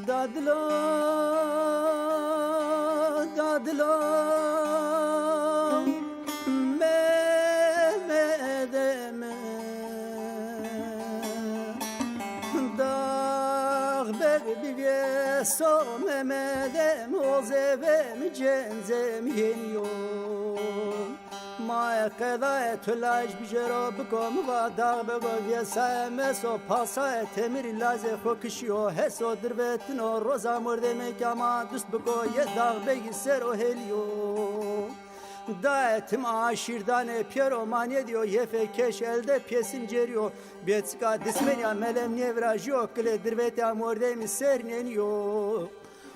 دادلو دادلو مهدم داغ ببی سو مهدم وزبم جنزم ينيوم ما قضاء تلاش بجرا بكم و داغ بگو سمس و پاسای تمیر لازه خوکشیو حسو دربتنو روزا مرده مکاما دوست بگو یه داغ بگی سر و هلیو دایتم آشیردان پیرو مانیه دیو یه فکش elde پیسین جریو بیتسکا دسمنیا ملم نیوراجیو کل دربتا مرده می سر نینیو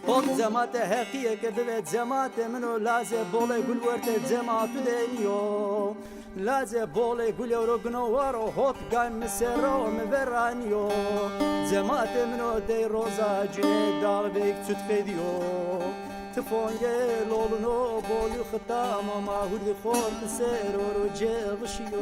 هم زمات حقیقه که به زمات منو لازه بوله گل ورته زمات دنیو لازه بوله گل رو گنوارو هوت گام مسرو مبرانیو زمات منو دی روزا جنه داغ بیک تut فدیو تفونگه لولنو بولو خطا ماما هردی خور مسر رو جغشیو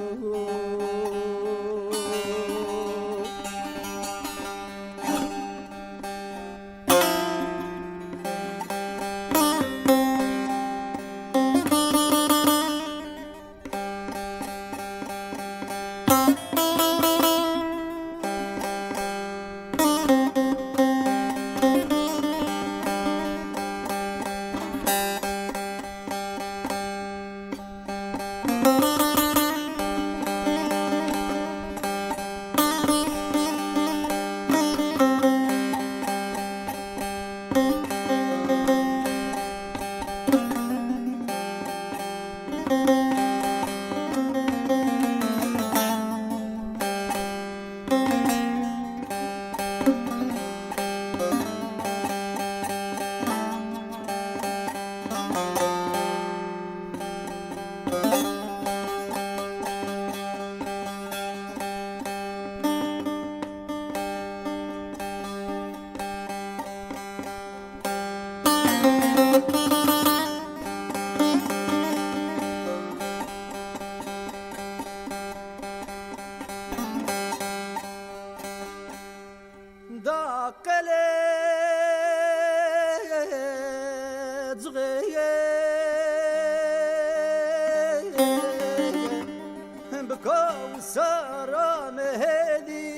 سارام هدی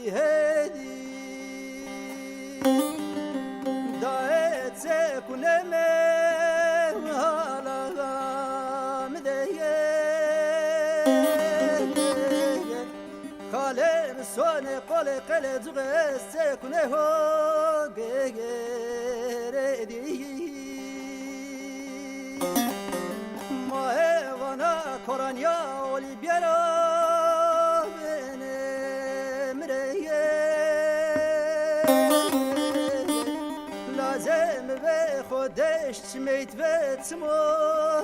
هدی دایت سکنم حالا مدیه خالم سون قل قل زغ سکنه هو گردی کورانیا اولی بیارا نمره لازم به خودش چمیت و تمو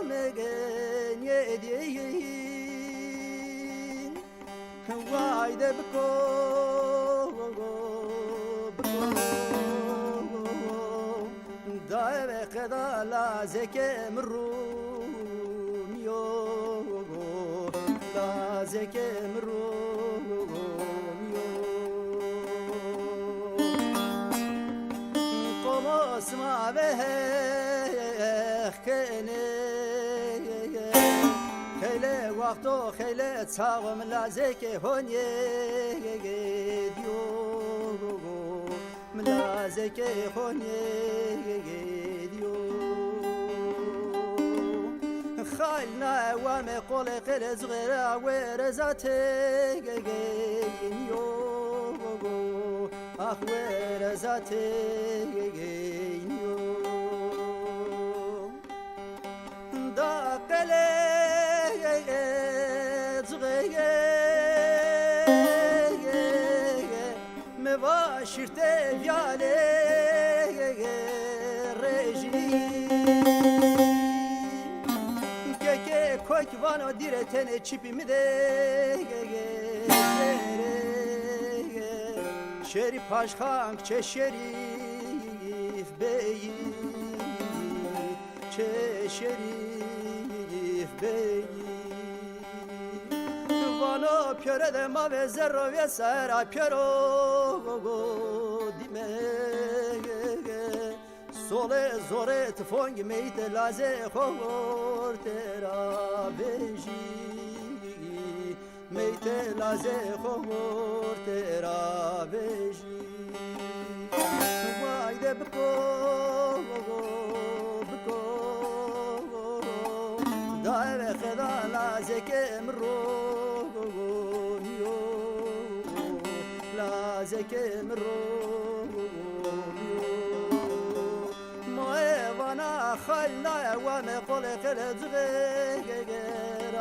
مگن یدین وایده بکو دای به قدا لازکه مرومیو لازکه مرومیو قماس ما به خکنه خیلی وقتو خیلی تاغم لازکه هونیه دیو ملازکه هونیه دیو خالنا وام قول قل صغيرة ورزاتي يو أخ ورزاتي يو داقلي صغيرة مباشرتي فيالي کوک وانا دیره تنه چیپی میده شری پاشخانک چه شریف بی چه شریف بی وانا پیره ده ما به زر و سر پیرو دیمه سوله زوره تفونگ میت لازه خور ترا بجی میت لازه خور ترا بجی وایده بکو بکو دای خدا لازه که امرو لازه که امرو وانا خلا ومقول خلد غير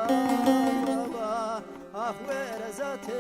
اخوير ذاتي